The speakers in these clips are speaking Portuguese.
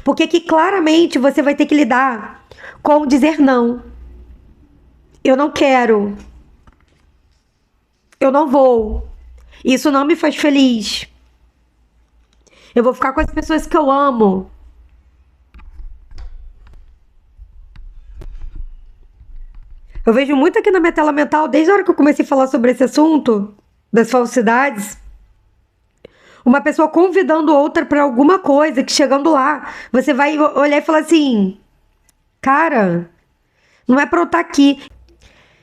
Porque que claramente você vai ter que lidar com dizer não. Eu não quero. Eu não vou. Isso não me faz feliz. Eu vou ficar com as pessoas que eu amo. Eu vejo muito aqui na minha tela mental, desde a hora que eu comecei a falar sobre esse assunto, das falsidades, uma pessoa convidando outra pra alguma coisa, que chegando lá, você vai olhar e falar assim, cara, não é pra eu estar aqui.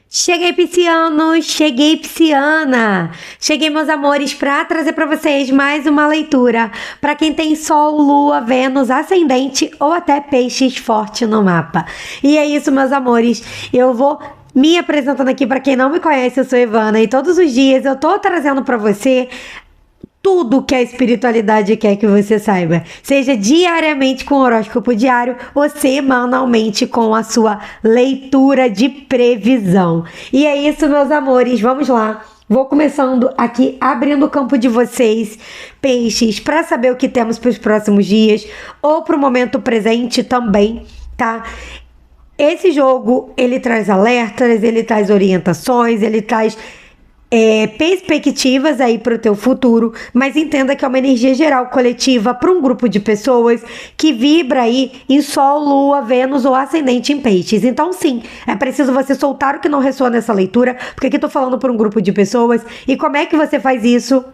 Cheguei, piscianos, cheguei, pisciana. Cheguei, meus amores, para trazer para vocês mais uma leitura para quem tem Sol, Lua, Vênus, Ascendente ou até Peixes forte no mapa. E é isso, meus amores. Eu vou me apresentando aqui para quem não me conhece. Eu sou Ivana e todos os dias eu tô trazendo para você tudo que a espiritualidade quer que você saiba, seja diariamente com o horóscopo diário ou semanalmente com a sua leitura de previsão. E é isso, meus amores, vamos lá. Vou começando aqui, abrindo o campo de vocês, peixes, para saber o que temos para os próximos dias ou para o momento presente também, tá? Esse jogo, ele traz alertas, ele traz orientações, ele traz perspectivas aí para o teu futuro, mas entenda que é uma energia geral coletiva para um grupo de pessoas que vibra aí em Sol, Lua, Vênus ou Ascendente em Peixes. Então sim, é preciso você soltar o que não ressoa nessa leitura, porque aqui tô falando para um grupo de pessoas. E como é que você faz isso?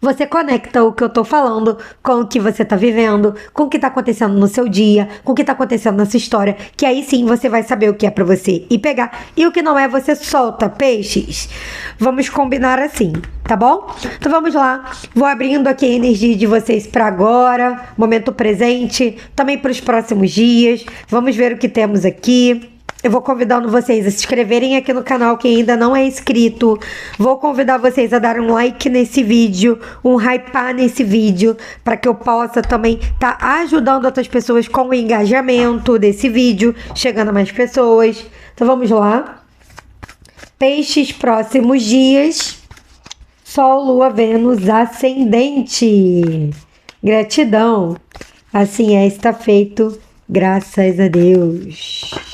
Você conecta o que eu tô falando com o que você tá vivendo, com o que tá acontecendo no seu dia, com o que tá acontecendo nessa história, que aí sim você vai saber o que é pra você e pegar. E o que não é, você solta, peixes. Vamos combinar assim, tá bom? Então vamos lá. Vou abrindo aqui a energia de vocês pra agora, momento presente, também para os próximos dias. Vamos ver o que temos aqui. Eu vou convidando vocês a se inscreverem aqui no canal, quem ainda não é inscrito. Vou convidar vocês a dar um like nesse vídeo, um hypar nesse vídeo, para que eu possa também estar ajudando outras pessoas com o engajamento desse vídeo, chegando a mais pessoas. Então vamos lá. Peixes, próximos dias. Sol, Lua, Vênus, Ascendente. Gratidão. Assim é, está feito. Graças a Deus.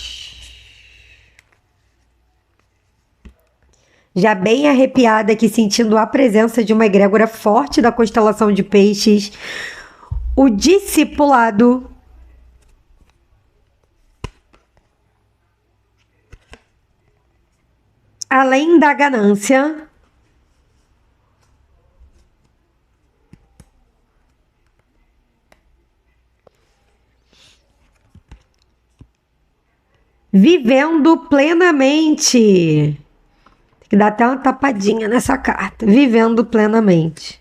Já bem arrepiada aqui, sentindo a presença de uma egrégora forte da constelação de Peixes. O discipulado. Além da ganância. Vivendo plenamente. Tem que dar até uma tapadinha nessa carta. Vivendo plenamente.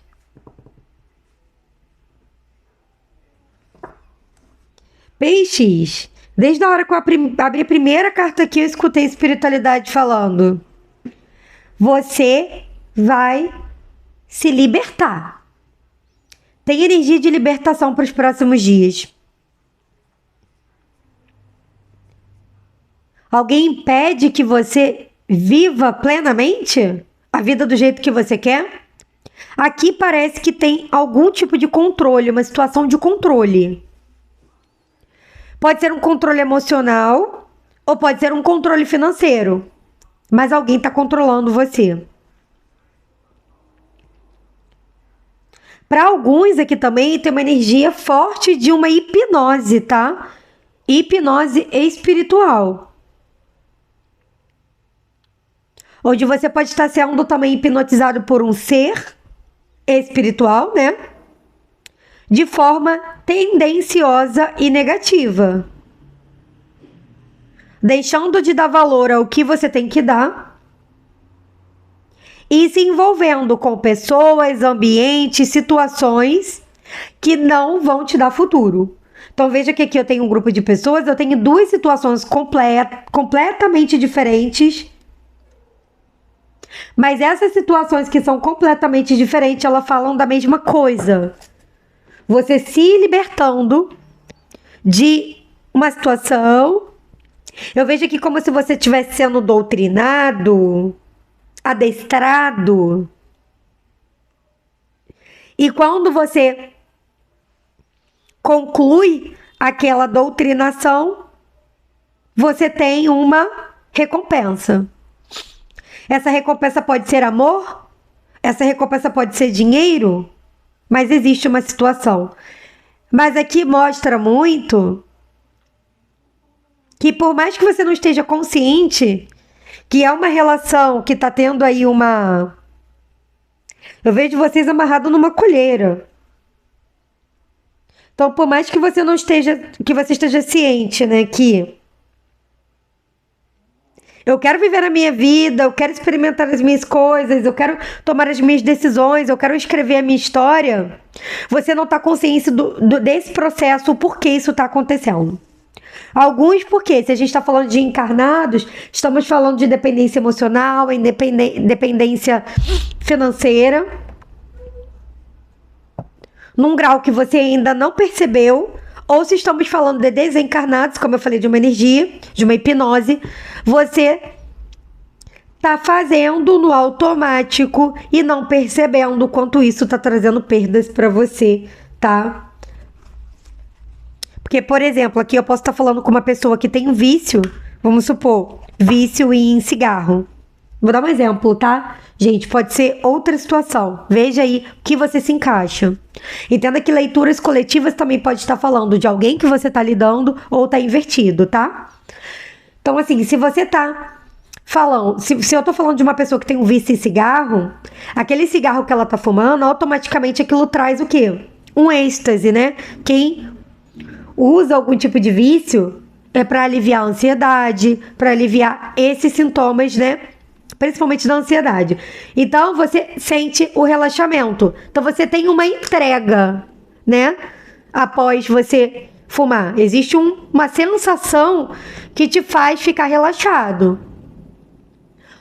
Peixes, desde a hora que eu abri a primeira carta aqui, eu escutei a espiritualidade falando. Você vai se libertar. Tem energia de libertação para os próximos dias. Alguém impede que você viva plenamente a vida do jeito que você quer? Aqui parece que tem algum tipo de controle, uma situação de controle. Pode ser um controle emocional ou pode ser um controle financeiro, mas alguém está controlando você. Para alguns aqui também tem uma energia forte de uma hipnose, tá? Hipnose espiritual. Onde você pode estar sendo também hipnotizado por um ser espiritual, né? De forma tendenciosa e negativa. Deixando de dar valor ao que você tem que dar. E se envolvendo com pessoas, ambientes, situações que não vão te dar futuro. Então veja que aqui eu tenho um grupo de pessoas, eu tenho duas situações completamente diferentes. Mas essas situações que são completamente diferentes, elas falam da mesma coisa. Você se libertando de uma situação. Eu vejo aqui como se você estivesse sendo doutrinado, adestrado. E quando você conclui aquela doutrinação, você tem uma recompensa. Essa recompensa pode ser amor, essa recompensa pode ser dinheiro, mas existe uma situação. Mas aqui mostra muito que por mais que você não esteja consciente que é uma relação que está tendo aí uma... Eu vejo vocês amarrados numa colheira. Então, por mais que você não esteja, que você esteja ciente, né, que eu quero viver a minha vida, eu quero experimentar as minhas coisas, eu quero tomar as minhas decisões, eu quero escrever a minha história, você não está consciente desse processo, o porquê isso está acontecendo. Alguns porque, se a gente está falando de encarnados, estamos falando de dependência emocional, dependência financeira, num grau que você ainda não percebeu, ou se estamos falando de desencarnados, como eu falei, de uma energia, de uma hipnose, você tá fazendo no automático e não percebendo o quanto isso tá trazendo perdas para você, tá? Porque, por exemplo, aqui eu posso estar falando com uma pessoa que tem um vício, vamos supor, vício em cigarro. Vou dar um exemplo, tá? Gente, pode ser outra situação. Veja aí o que você se encaixa. Entenda que leituras coletivas também pode estar falando de alguém que você tá lidando ou tá invertido, tá? Então, assim, se você tá falando... Se eu tô falando de uma pessoa que tem um vício em cigarro, aquele cigarro que ela tá fumando, automaticamente aquilo traz o quê? Um êxtase, né? Quem usa algum tipo de vício é para aliviar a ansiedade, para aliviar esses sintomas, né? Principalmente da ansiedade. Então, você sente o relaxamento. Então, você tem uma entrega, né? Após você fumar. Existe uma sensação que te faz ficar relaxado.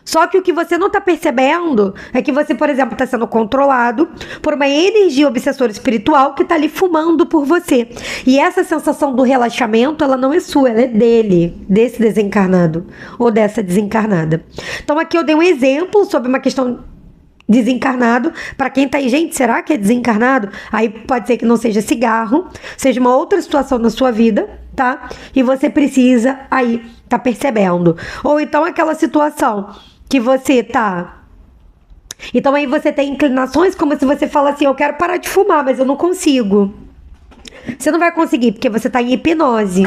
Só que o que você não está percebendo é que você, por exemplo, está sendo controlado por uma energia obsessora espiritual que está ali fumando por você. E essa sensação do relaxamento, ela não é sua, ela é dele, desse desencarnado ou dessa desencarnada. Então aqui eu dei um exemplo sobre uma questão desencarnado. Para quem tá aí, gente, será que é desencarnado? Aí pode ser que não seja cigarro, seja uma outra situação na sua vida, tá? E você precisa aí tá percebendo. Ou então aquela situação que você tá... Então aí você tem inclinações como se você fala assim, eu quero parar de fumar, mas eu não consigo. Você não vai conseguir, porque você tá em hipnose.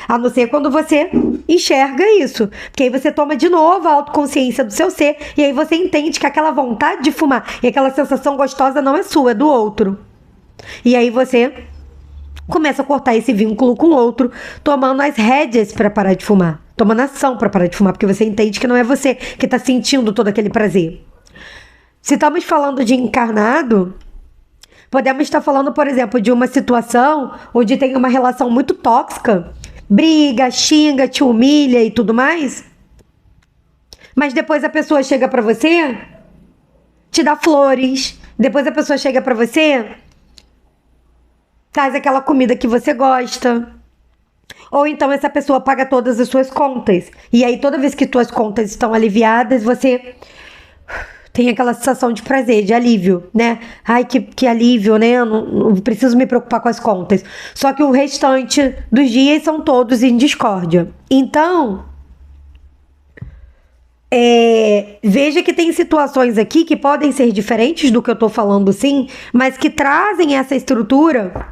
A não ser quando você enxerga isso. Porque aí você toma de novo a autoconsciência do seu ser. E aí você entende que aquela vontade de fumar e aquela sensação gostosa não é sua, é do outro. E aí você começa a cortar esse vínculo com o outro, tomando as rédeas para parar de fumar. Tomando ação para parar de fumar. Porque você entende que não é você que está sentindo todo aquele prazer. Se estamos falando de encarnado... Podemos estar falando, por exemplo, de uma situação onde tem uma relação muito tóxica, briga, xinga, te humilha e tudo mais, mas depois a pessoa chega pra você, te dá flores, depois a pessoa chega pra você, traz aquela comida que você gosta, ou então essa pessoa paga todas as suas contas, e aí toda vez que tuas contas estão aliviadas, você... tem aquela sensação de prazer, de alívio, né? Ai, que alívio, né? Eu não preciso me preocupar com as contas. Só que o restante dos dias são todos em discórdia. Então, veja que tem situações aqui que podem ser diferentes do que eu tô falando, sim, mas que trazem essa estrutura,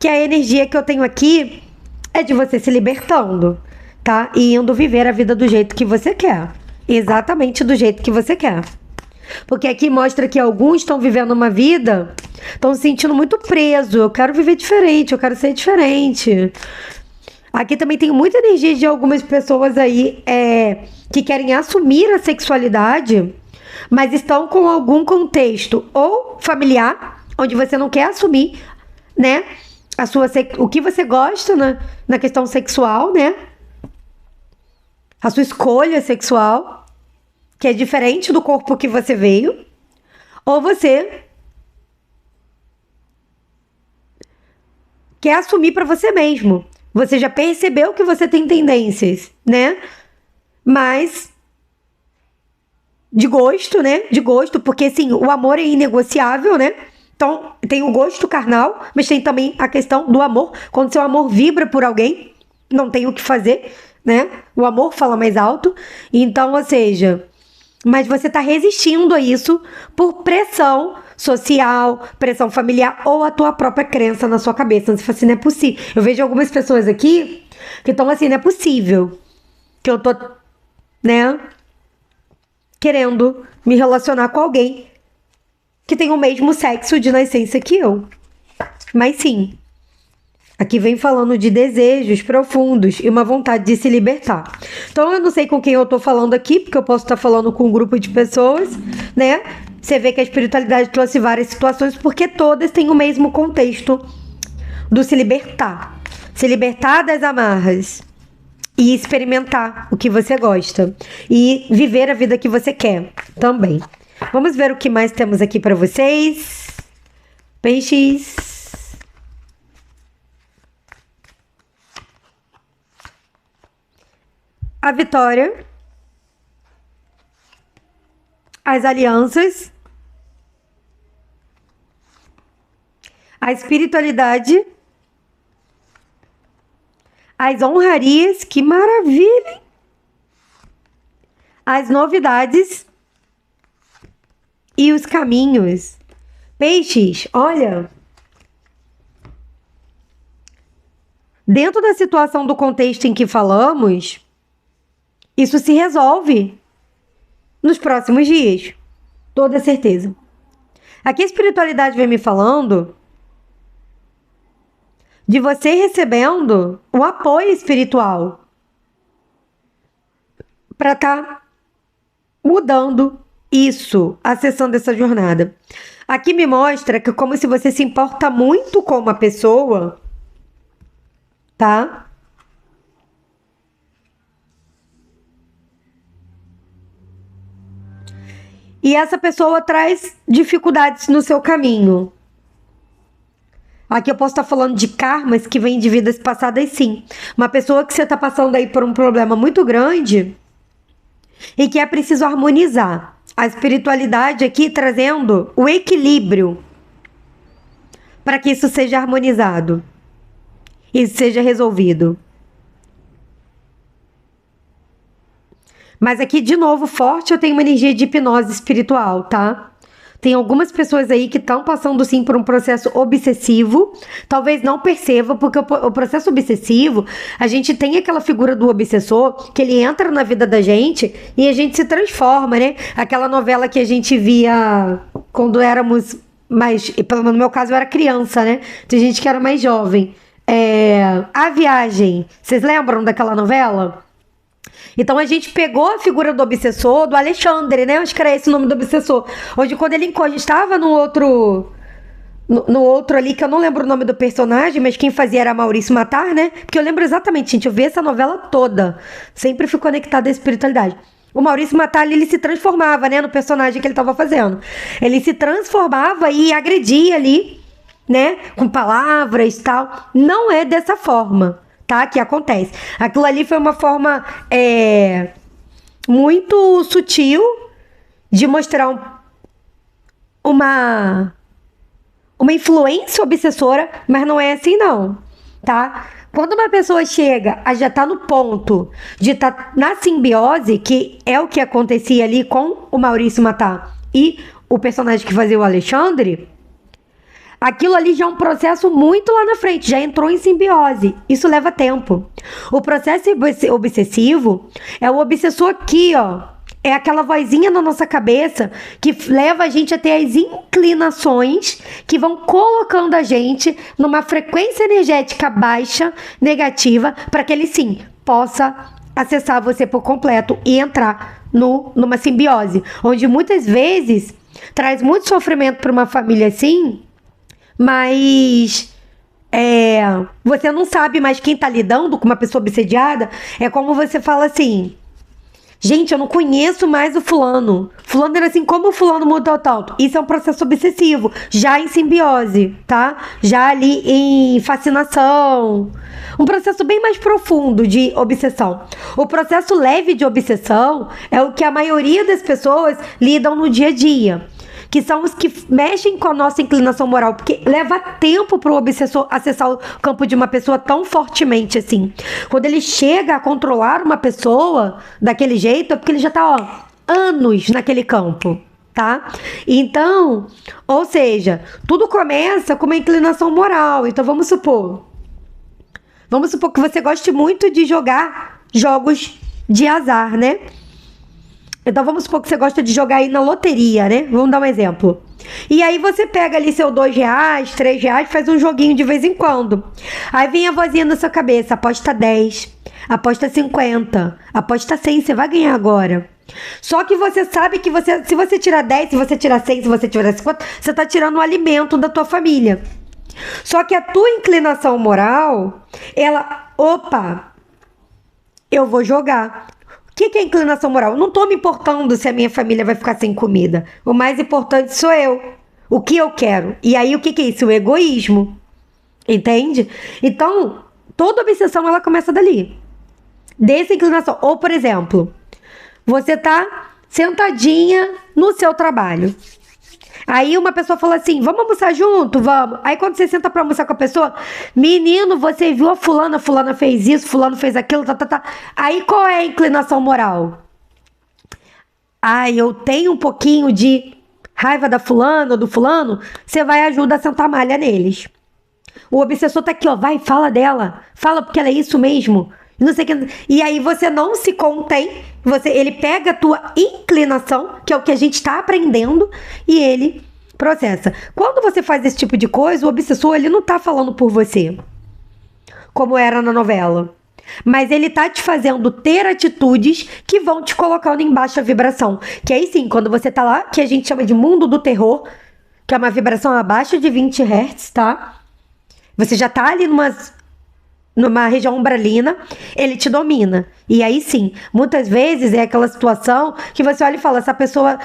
que a energia que eu tenho aqui é de você se libertando, tá? E indo viver a vida do jeito que você quer. Exatamente do jeito que você quer. Porque aqui mostra que alguns estão vivendo uma vida, estão se sentindo muito preso. Eu quero viver diferente, eu quero ser diferente. Aqui também tem muita energia de algumas pessoas aí que querem assumir a sexualidade, mas estão com algum contexto ou familiar, onde você não quer assumir, né, o que você gosta na questão sexual, né? A sua escolha sexual, que é diferente do corpo que você veio, ou você quer assumir para você mesmo. Você já percebeu que você tem tendências, né? Mas de gosto, né? De gosto, porque assim, o amor é inegociável, né? Então, tem o gosto carnal, mas tem também a questão do amor. Quando seu amor vibra por alguém, não tem o que fazer, né? O amor fala mais alto. Então, ou seja, mas você tá resistindo a isso por pressão social, pressão familiar ou a tua própria crença na sua cabeça. Então, você fala assim, não é possível. Eu vejo algumas pessoas aqui que estão assim, não é possível que eu tô, né, querendo me relacionar com alguém que tem o mesmo sexo de nascença que eu. Mas sim, aqui vem falando de desejos profundos e uma vontade de se libertar. Então eu não sei com quem eu tô falando aqui, porque eu posso estar falando com um grupo de pessoas, né? Você vê que a espiritualidade trouxe várias situações, porque todas têm o mesmo contexto do se libertar. Se libertar das amarras e experimentar o que você gosta. E viver a vida que você quer também. Vamos ver o que mais temos aqui para vocês. Peixes. A vitória. As alianças. A espiritualidade. As honrarias. Que maravilha! As novidades. E os caminhos. Peixes, olha. Dentro da situação do contexto em que falamos, isso se resolve nos próximos dias. Toda certeza. Aqui a espiritualidade vem me falando de você recebendo um apoio espiritual para estar mudando isso, acessando essa jornada. Aqui me mostra que é como se você se importa muito com uma pessoa, tá? E essa pessoa traz dificuldades no seu caminho. Aqui eu posso estar falando de karmas que vêm de vidas passadas, sim. Uma pessoa que você está passando aí por um problema muito grande e que é preciso harmonizar. A espiritualidade aqui trazendo o equilíbrio para que isso seja harmonizado e seja resolvido. Mas aqui, de novo, forte, eu tenho uma energia de hipnose espiritual, tá? Tem algumas pessoas aí que estão passando, sim, por um processo obsessivo. Talvez não perceba, porque o processo obsessivo, a gente tem aquela figura do obsessor, que ele entra na vida da gente e a gente se transforma, né? Aquela novela que a gente via quando éramos mais... Pelo menos no meu caso, eu era criança, né? Tem gente que era mais jovem. A Viagem. Vocês lembram daquela novela? Então a gente pegou a figura do obsessor, do Alexandre, né? Acho que era esse o nome do obsessor. Onde quando ele estava no outro ali, que eu não lembro o nome do personagem, mas quem fazia era Maurício Matar, né? Porque eu lembro exatamente, gente, eu vi essa novela toda. Sempre fui conectada à espiritualidade. O Maurício Matar, ele se transformava, né? No personagem que ele estava fazendo. Ele se transformava e agredia ali, né? Com palavras e tal. Não é dessa forma, tá? Que acontece. Aquilo ali foi uma forma muito sutil de mostrar uma influência obsessora, mas não é assim não, tá? Quando uma pessoa chega a já tá no ponto de estar na simbiose, que é o que acontecia ali com o Maurício Matar e o personagem que fazia o Alexandre, aquilo ali já é um processo muito lá na frente, já entrou em simbiose. Isso leva tempo. O processo obsessivo é o obsessor aqui, ó. É aquela vozinha na nossa cabeça que leva a gente a ter as inclinações que vão colocando a gente numa frequência energética baixa, negativa, para que ele sim possa acessar você por completo e entrar numa simbiose, onde muitas vezes traz muito sofrimento para uma família assim, mas você não sabe mais quem tá lidando com uma pessoa obsediada. É como você fala assim: gente, eu não conheço mais o fulano. Fulano era assim, como o fulano mudou tanto? Isso é um processo obsessivo, já em simbiose, tá? Já ali em fascinação. Um processo bem mais profundo de obsessão. O processo leve de obsessão é o que a maioria das pessoas lidam no dia a dia. que são os que mexem com a nossa inclinação moral, porque leva tempo para o obsessor acessar o campo de uma pessoa tão fortemente assim. Quando ele chega a controlar uma pessoa daquele jeito, é porque ele já tá, ó, anos naquele campo, tá? Então, ou seja, tudo começa com uma inclinação moral. Então vamos supor que você goste muito de jogar jogos de azar, né? Então vamos supor que você gosta de jogar aí na loteria, né? Vamos dar um exemplo. E aí você pega ali seu R$ 2, R$ 3, faz um joguinho de vez em quando. Aí vem a vozinha na sua cabeça, aposta 10, aposta 50, aposta 100, você vai ganhar agora. Só que você sabe que se você tirar 10, se você tirar 100, se você tirar 50, você tá tirando o alimento da tua família. Só que a tua inclinação moral, opa, eu vou jogar. O que é inclinação moral? Não tô me importando se a minha família vai ficar sem comida. O mais importante sou eu. O que eu quero. E aí, o que é isso? O egoísmo. Entende? Então, toda obsessão, ela começa dali. Dessa inclinação. Ou, por exemplo, você tá sentadinha no seu trabalho. Aí uma pessoa fala assim, vamos almoçar junto? Vamos. Aí quando você senta pra almoçar com a pessoa, menino, você viu a fulana fez isso, fulano fez aquilo, tá. Aí qual é a inclinação moral? Eu tenho um pouquinho de raiva da fulana ou do fulano, você vai ajudar a sentar malha neles. O obsessor tá aqui, ó, vai, fala dela. Fala porque ela é isso mesmo. Não sei o que. E aí você não se contém, ele pega a tua inclinação, que é o que a gente tá aprendendo, e ele processa. Quando você faz esse tipo de coisa, o obsessor, ele não tá falando por você, como era na novela. Mas ele tá te fazendo ter atitudes que vão te colocando em baixa vibração. Que aí sim, quando você tá lá, que a gente chama de mundo do terror, que é uma vibração abaixo de 20 Hz, tá? Você já tá ali numa região umbralina, ele te domina. E aí sim, muitas vezes é aquela situação que você olha e fala, essa pessoa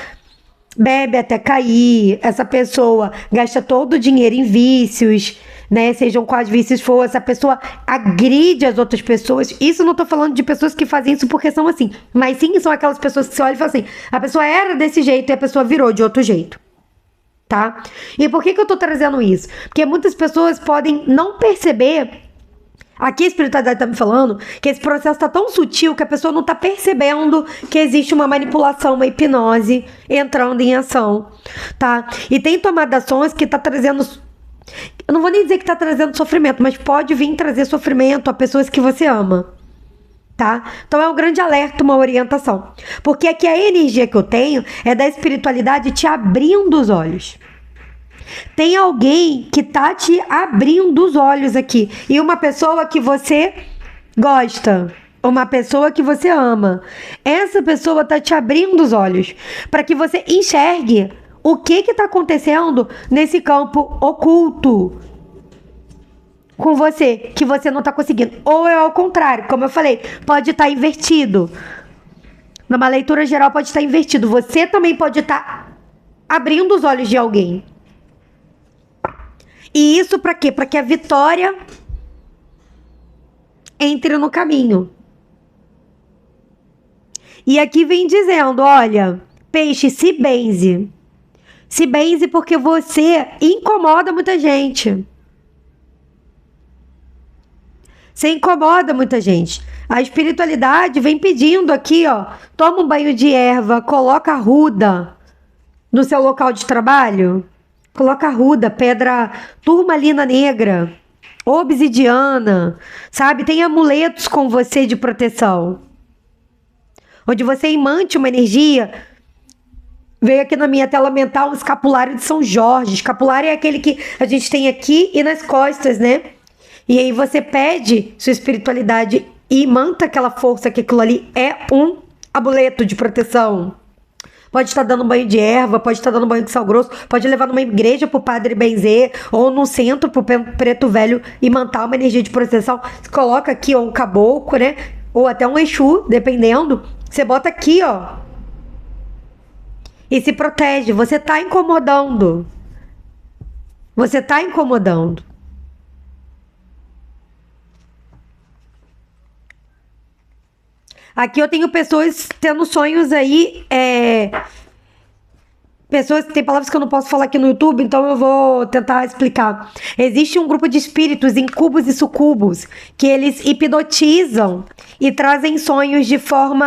bebe até cair, essa pessoa gasta todo o dinheiro em vícios, né? Sejam quais vícios for, essa pessoa agride as outras pessoas. Isso não tô falando de pessoas que fazem isso porque são assim, mas sim são aquelas pessoas que você olha e fala assim, a pessoa era desse jeito e a pessoa virou de outro jeito. Tá? E por que eu tô trazendo isso? Porque muitas pessoas podem não perceber. Aqui a espiritualidade tá me falando que esse processo tá tão sutil que a pessoa não tá percebendo que existe uma manipulação, uma hipnose entrando em ação, tá? E tem tomadações que tá trazendo... Eu não vou nem dizer que tá trazendo sofrimento, mas pode vir trazer sofrimento a pessoas que você ama, tá? Então é um grande alerta, uma orientação. Porque aqui a energia que eu tenho é da espiritualidade te abrindo os olhos. Tem alguém que tá te abrindo os olhos aqui. E uma pessoa que você gosta. Uma pessoa que você ama. Essa pessoa tá te abrindo os olhos. Para que você enxergue o que tá acontecendo nesse campo oculto com você. Que você não tá conseguindo. Ou é ao contrário. Como eu falei, pode estar invertido. Numa leitura geral pode estar invertido. Você também pode estar abrindo os olhos de alguém. E isso para quê? Para que a vitória entre no caminho. E aqui vem dizendo, olha, peixe, se benze. Se benze porque você incomoda muita gente. Você incomoda muita gente. A espiritualidade vem pedindo aqui, ó, toma um banho de erva, coloca ruda no seu local de trabalho. Coloca ruda, pedra turmalina negra, obsidiana, sabe? Tem amuletos com você de proteção. Onde você imante uma energia. Veio aqui na minha tela mental um escapulário de São Jorge. Escapulário é aquele que a gente tem aqui e nas costas, né? E aí você pede sua espiritualidade e imanta aquela força que aquilo ali é um amuleto de proteção. Pode estar dando banho de erva, pode estar dando banho de sal grosso, pode levar numa igreja pro padre benzer, ou num centro pro preto velho imantar uma energia de proteção. Você coloca aqui, ó, um caboclo, né? Ou até um exu, dependendo. Você bota aqui, ó. E se protege. Você tá incomodando. Você tá incomodando. Aqui eu tenho pessoas tendo sonhos aí, Pessoas, tem palavras que eu não posso falar aqui no YouTube, então eu vou tentar explicar. Existe um grupo de espíritos, incubos e sucubos, que eles hipnotizam e trazem sonhos de forma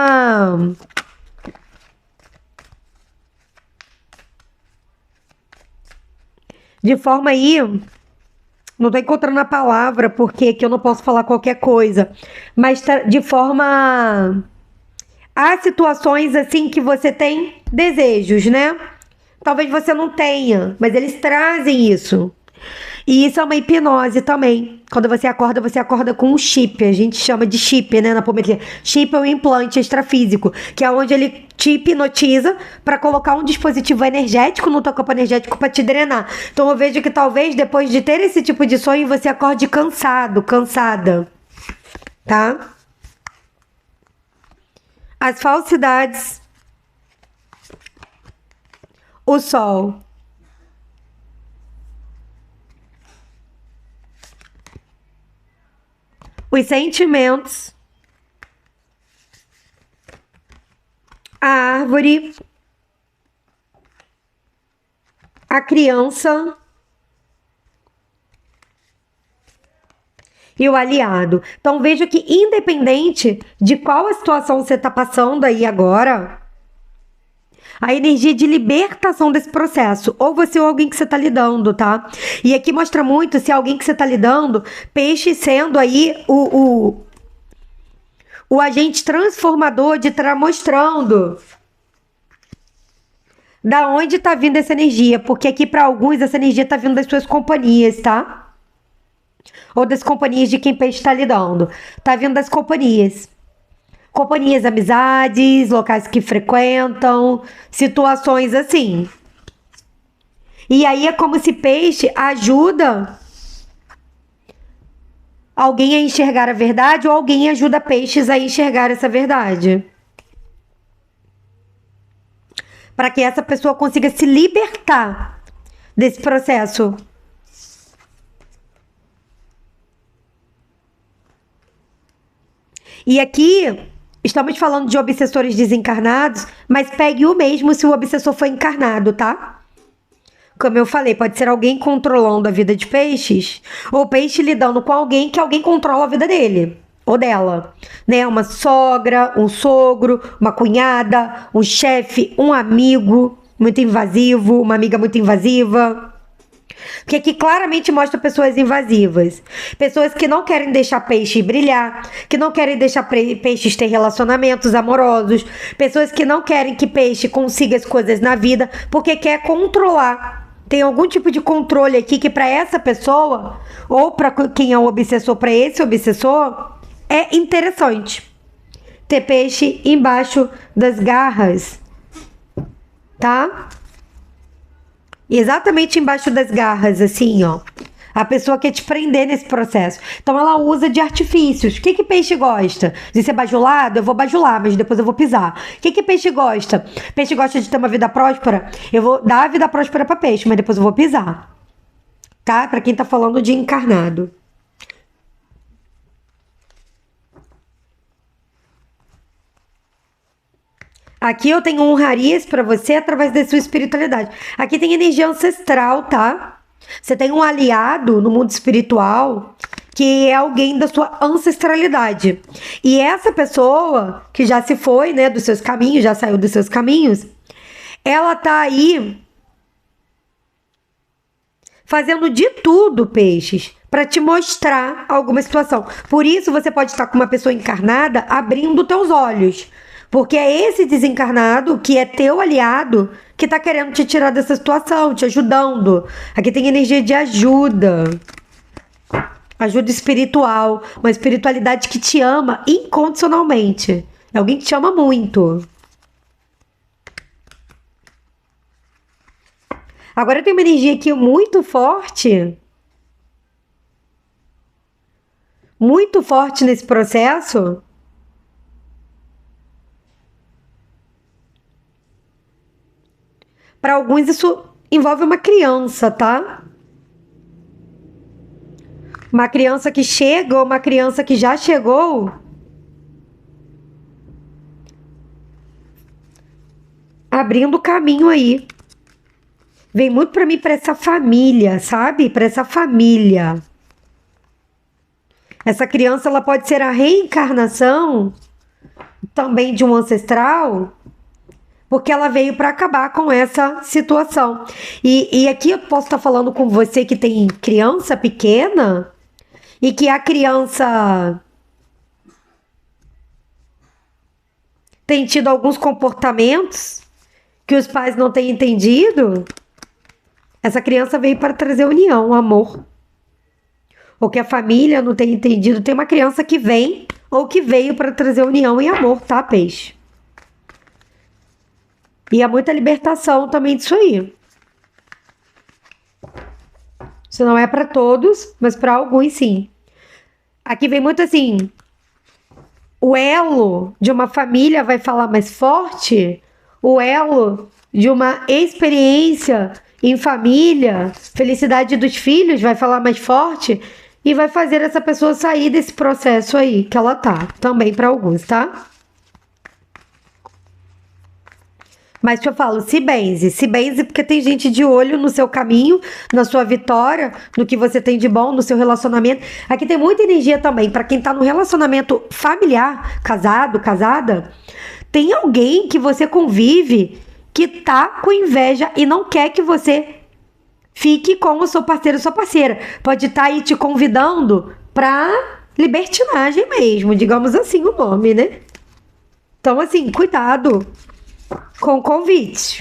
aí, não tô encontrando a palavra porque que eu não posso falar qualquer coisa, mas de forma. Há situações assim que você tem desejos, né? Talvez você não tenha, mas eles trazem isso. E isso é uma hipnose também. Quando você acorda com um chip. A gente chama de chip, né, na apometria. Chip é um implante extrafísico, que é onde ele te hipnotiza para colocar um dispositivo energético no teu campo energético para te drenar. Então eu vejo que talvez depois de ter esse tipo de sonho, você acorde cansado, cansada, tá? As falsidades, o sol, os sentimentos, a árvore, a criança e o aliado. Então veja que independente de qual a situação você está passando aí agora, a energia de libertação desse processo, ou você ou alguém que você está lidando, tá? E aqui mostra muito se é alguém que você está lidando, peixe sendo aí o agente transformador de estar mostrando da onde está vindo essa energia, porque aqui para alguns essa energia está vindo das suas companhias, tá? Ou das companhias de quem peixe está lidando. Tá vindo das companhias. Companhias, amizades, locais que frequentam, situações assim. E aí é como se peixe ajuda alguém a enxergar a verdade ou alguém ajuda peixes a enxergar essa verdade. Para que essa pessoa consiga se libertar desse processo. E aqui estamos falando de obsessores desencarnados, mas pegue o mesmo se o obsessor for encarnado, tá? Como eu falei, pode ser alguém controlando a vida de peixes, ou peixe lidando com alguém que alguém controla a vida dele ou dela, né? Uma sogra, um sogro, uma cunhada, um chefe, um amigo muito invasivo, uma amiga muito invasiva. Porque aqui claramente mostra pessoas invasivas. Pessoas que não querem deixar peixe brilhar, que não querem deixar peixes ter relacionamentos amorosos, pessoas que não querem que peixe consiga as coisas na vida, porque quer controlar. Tem algum tipo de controle aqui que para essa pessoa, ou para quem é o obsessor, para esse obsessor, é interessante. Ter peixe embaixo das garras, tá? Exatamente embaixo das garras, assim, ó. A pessoa quer te prender nesse processo. Então ela usa de artifícios. O que que peixe gosta? De ser bajulado? Eu vou bajular, mas depois eu vou pisar. O que que peixe gosta? Peixe gosta de ter uma vida próspera? Eu vou dar a vida próspera para peixe, mas depois eu vou pisar. Tá? Para quem tá falando de encarnado. Aqui eu tenho honrarias para você através da sua espiritualidade. Aqui tem energia ancestral, tá? Você tem um aliado no mundo espiritual que é alguém da sua ancestralidade. E essa pessoa que já se foi, né, dos seus caminhos, já saiu dos seus caminhos, ela tá aí fazendo de tudo, peixes, para te mostrar alguma situação. Por isso você pode estar com uma pessoa encarnada abrindo teus olhos. Porque é esse desencarnado que é teu aliado que tá querendo te tirar dessa situação, te ajudando. Aqui tem energia de ajuda. Ajuda espiritual. Uma espiritualidade que te ama incondicionalmente. É alguém que te ama muito. Agora tem uma energia aqui muito forte nesse processo. Para alguns isso envolve uma criança, tá? Uma criança que chega ou uma criança que já chegou abrindo caminho aí Vem muito pra mim, pra essa família, sabe? Pra essa família. Essa criança, ela pode ser a reencarnação também de um ancestral, porque ela veio para acabar com essa situação. E aqui eu posso estar falando com você que tem criança pequena e que a criança tem tido alguns comportamentos que os pais não têm entendido. Essa criança veio para trazer união, amor. Ou que a família não tem entendido. Tem uma criança que vem ou que veio para trazer união e amor, tá, peixe? E há muita libertação também disso aí. Isso não é para todos, mas para alguns sim. Aqui vem muito assim, o elo de uma família vai falar mais forte, o elo de uma experiência em família, felicidade dos filhos vai falar mais forte e vai fazer essa pessoa sair desse processo aí que ela tá, também para alguns, tá? Mas eu falo, se benze porque tem gente de olho no seu caminho, na sua vitória, no que você tem de bom, no seu relacionamento. Aqui tem muita energia também para quem tá no relacionamento familiar, casado, casada. Tem alguém que você convive que tá com inveja e não quer que você fique com o seu parceiro ou sua parceira. Pode estar aí te convidando pra libertinagem mesmo, digamos assim o nome, né? Então, assim, cuidado com convites,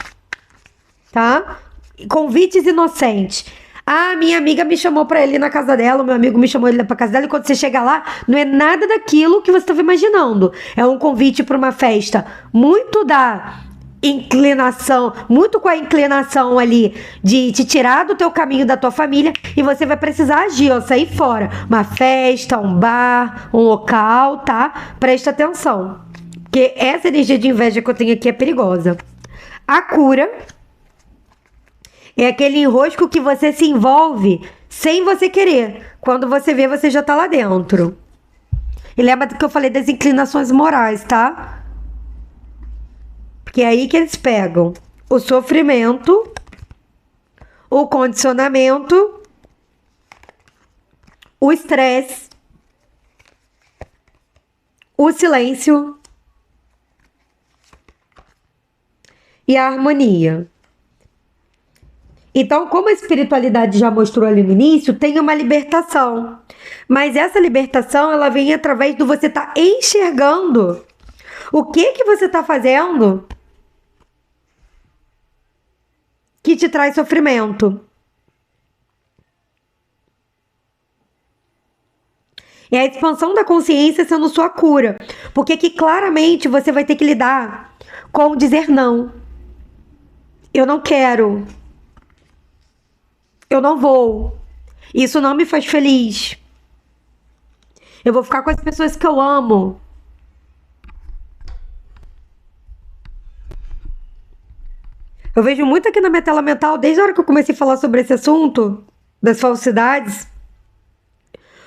tá? Convites inocentes. Ah, minha amiga me chamou pra ele ir na casa dela, meu amigo me chamou ele pra casa dela, e quando você chega lá, não é nada daquilo que você estava imaginando. É um convite para uma festa muito da inclinação, muito com a inclinação ali de te tirar do teu caminho, da tua família, e você vai precisar agir, ó, sair fora. Uma festa, um bar, um local, tá? Presta atenção. Porque essa energia de inveja que eu tenho aqui é perigosa. A cura é aquele enrosco que você se envolve sem você querer. Quando você vê, você já tá lá dentro. E lembra do que eu falei das inclinações morais, tá? Porque é aí que eles pegam o sofrimento, o condicionamento, o estresse, o silêncio e a harmonia. Então, como a espiritualidade já mostrou ali no início, tem uma libertação. Mas essa libertação, ela vem através do você estar enxergando o que você está fazendo que te traz sofrimento. É a expansão da consciência sendo sua cura. Porque aqui claramente você vai ter que lidar com dizer não. Eu não quero. Eu não vou. Isso não me faz feliz. Eu vou ficar com as pessoas que eu amo. Eu vejo muito aqui na minha tela mental, desde a hora que eu comecei a falar sobre esse assunto, das falsidades,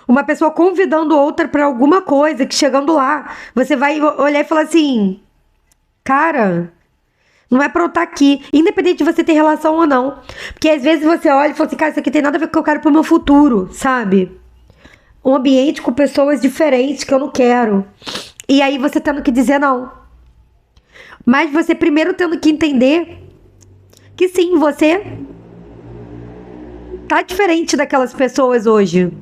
uma pessoa convidando outra para alguma coisa, que chegando lá, você vai olhar e falar assim, cara, não é pra eu estar aqui, independente de você ter relação ou não. Porque às vezes você olha e fala assim, cara, isso aqui tem nada a ver com o que eu quero pro meu futuro, sabe? Um ambiente com pessoas diferentes que eu não quero. E aí você tendo que dizer não. Mas você primeiro tendo que entender que sim, você tá diferente daquelas pessoas hoje.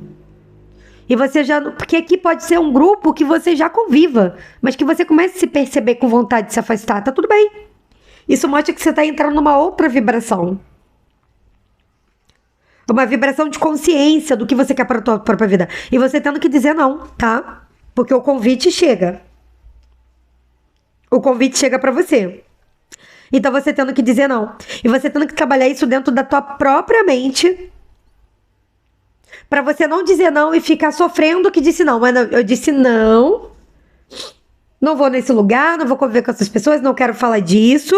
E você já... Porque aqui pode ser um grupo que você já conviva, mas que você comece a se perceber com vontade de se afastar. Tá tudo bem. Isso mostra que você tá entrando numa outra vibração. Uma vibração de consciência do que você quer para tua própria vida. E você tendo que dizer não, tá? Porque o convite chega. O convite chega para você. Então você tendo que dizer não. E você tendo que trabalhar isso dentro da tua própria mente. Pra você não dizer não e ficar sofrendo que disse não. Mas não, eu disse não. Não vou nesse lugar, não vou conviver com essas pessoas, não quero falar disso.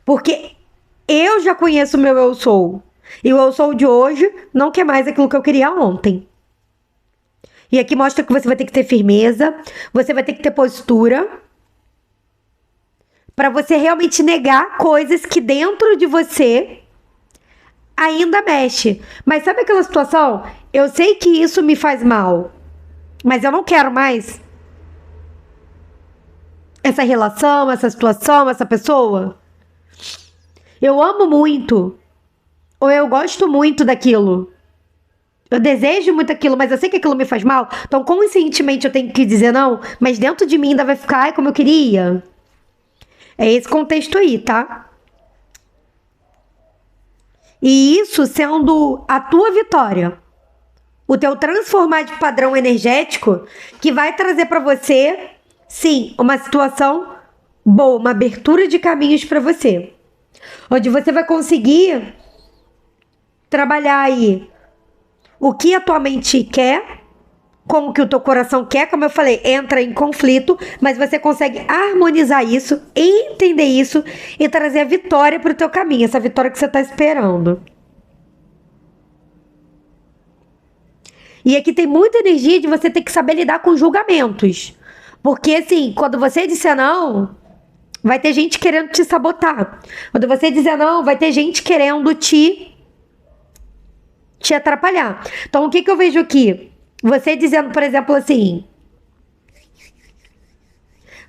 Porque eu já conheço o meu eu sou. E o eu sou de hoje não quer mais aquilo que eu queria ontem. E aqui mostra que você vai ter que ter firmeza, você vai ter que ter postura para você realmente negar coisas que dentro de você ainda mexe. Mas sabe aquela situação? Eu sei que isso me faz mal, mas eu não quero mais essa relação, essa situação, essa pessoa. Eu amo muito, ou eu gosto muito daquilo. Eu desejo muito aquilo, mas eu sei que aquilo me faz mal. Então, conscientemente, eu tenho que dizer não, mas dentro de mim ainda vai ficar, ai, como eu queria. É esse contexto aí, tá? E isso sendo a tua vitória. O teu transformar de padrão energético que vai trazer pra você, sim, uma situação boa, uma abertura de caminhos pra você. Onde você vai conseguir trabalhar aí o que a tua mente quer, com o que o teu coração quer, como eu falei, entra em conflito, mas você consegue harmonizar isso, entender isso e trazer a vitória pro teu caminho, essa vitória que você tá esperando. E aqui tem muita energia de você ter que saber lidar com julgamentos. Porque, assim, quando você disser não, vai ter gente querendo te sabotar. Quando você dizer não, vai ter gente querendo te atrapalhar. Então, o que eu vejo aqui? Você dizendo, por exemplo, assim...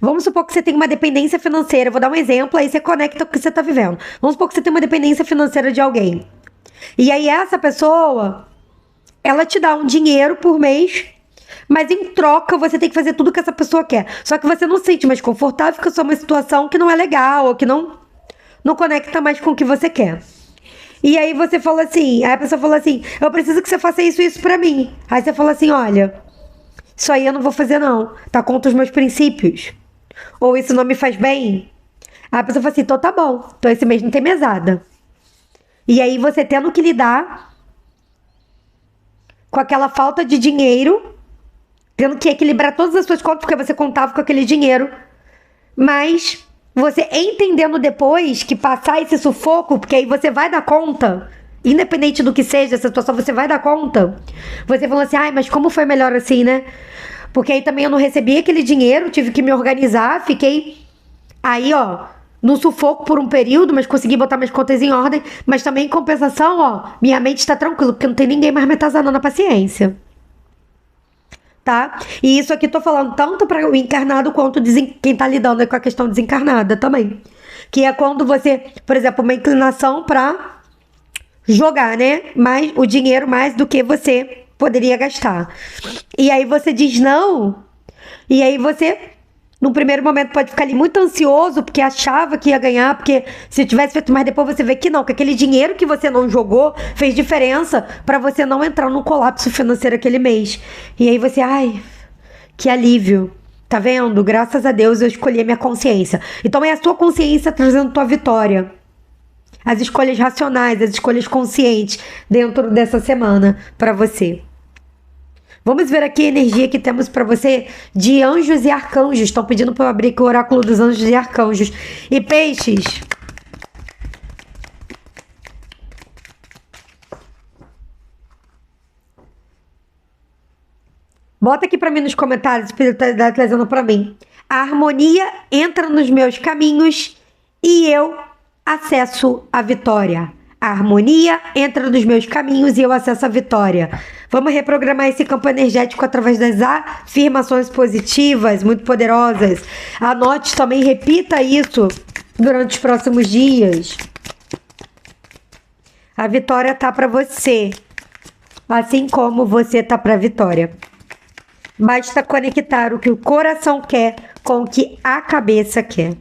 Vamos supor que você tem uma dependência financeira. Eu vou dar um exemplo, aí você conecta com o que você está vivendo. Vamos supor que você tem uma dependência financeira de alguém. E aí essa pessoa, ela te dá um dinheiro por mês, mas em troca você tem que fazer tudo que essa pessoa quer. Só que você não se sente mais confortável porque é só uma situação que não é legal, ou que não conecta mais com o que você quer. E aí você fala assim, aí a pessoa fala assim, eu preciso que você faça isso pra mim. Aí você fala assim, olha, isso aí eu não vou fazer não, tá contra os meus princípios. Ou isso não me faz bem. Aí a pessoa fala assim, então tá bom, então esse mês não tem mesada. E aí você tendo que lidar com aquela falta de dinheiro, tendo que equilibrar todas as suas contas, porque você contava com aquele dinheiro. Mas você entendendo depois que passar esse sufoco, porque aí você vai dar conta, independente do que seja a situação, você vai dar conta. Você falou assim, ai, mas como foi melhor assim, né? Porque aí também eu não recebi aquele dinheiro, tive que me organizar, fiquei aí, ó, no sufoco por um período, mas consegui botar minhas contas em ordem. Mas também em compensação, ó, minha mente tá tranquila, porque não tem ninguém mais me atazanando a paciência. Tá? E isso aqui tô falando tanto para o encarnado quanto quem tá lidando com a questão desencarnada também. Que é quando você, por exemplo, uma inclinação para jogar, né? Mais o dinheiro mais do que você poderia gastar. E aí você diz não. E aí você, num primeiro momento, pode ficar ali muito ansioso porque achava que ia ganhar, porque se tivesse feito mais, depois você vê que não, que aquele dinheiro que você não jogou fez diferença para você não entrar num colapso financeiro aquele mês. E aí você, ai, que alívio. Tá vendo? Graças a Deus eu escolhi a minha consciência. Então é a sua consciência trazendo tua vitória. As escolhas racionais, as escolhas conscientes dentro dessa semana para você. Vamos ver aqui a energia que temos para você de anjos e arcanjos. Estão pedindo para eu abrir aqui o oráculo dos anjos e arcanjos. E peixes. Bota aqui para mim nos comentários, o Espírito está trazendo para mim. A harmonia entra nos meus caminhos e eu acesso a vitória. A harmonia entra nos meus caminhos e eu acesso a vitória. Vamos reprogramar esse campo energético através das afirmações positivas, muito poderosas. Anote também, repita isso durante os próximos dias. A vitória tá para você, assim como você tá para a vitória. Basta conectar o que o coração quer com o que a cabeça quer.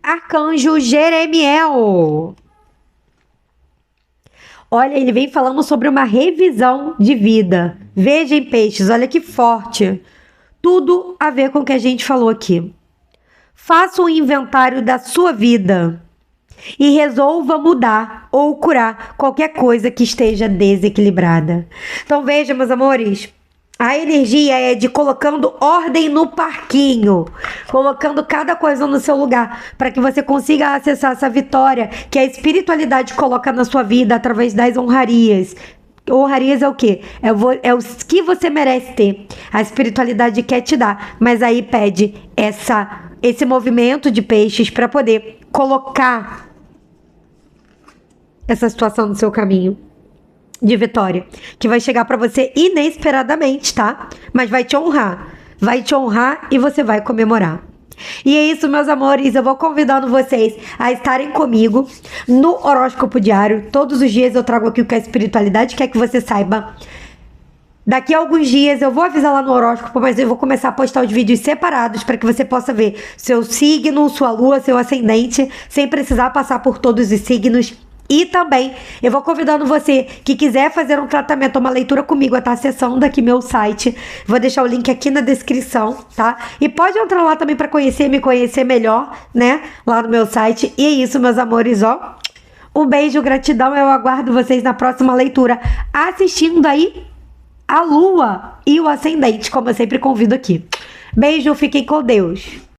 Arcanjo Jeremiel. Olha, ele vem falando sobre uma revisão de vida. Veja em peixes, olha que forte. Tudo a ver com o que a gente falou aqui. Faça um inventário da sua vida e resolva mudar ou curar qualquer coisa que esteja desequilibrada. Então veja, meus amores, a energia é de colocando ordem no parquinho, colocando cada coisa no seu lugar, para que você consiga acessar essa vitória que a espiritualidade coloca na sua vida através das honrarias, Honrarias é o quê? É o que você merece ter. A espiritualidade quer te dar, mas aí pede esse movimento de peixes para poder colocar essa situação no seu caminho de vitória, que vai chegar para você inesperadamente, tá? Mas vai te honrar. Vai te honrar e você vai comemorar. E é isso, meus amores, eu vou convidando vocês a estarem comigo no horóscopo diário. Todos os dias eu trago aqui o que a espiritualidade quer que você saiba. Daqui a alguns dias eu vou avisar lá no horóscopo, mas eu vou começar a postar os vídeos separados para que você possa ver seu signo, sua lua, seu ascendente, sem precisar passar por todos os signos. E também eu vou convidando você que quiser fazer um tratamento, uma leitura comigo, tá acessando aqui meu site. Vou deixar o link aqui na descrição, tá? E pode entrar lá também para me conhecer melhor, né? Lá no meu site. E é isso, meus amores, ó. Um beijo, gratidão. Eu aguardo vocês na próxima leitura, assistindo aí a lua e o ascendente, como eu sempre convido aqui. Beijo, fiquem com Deus.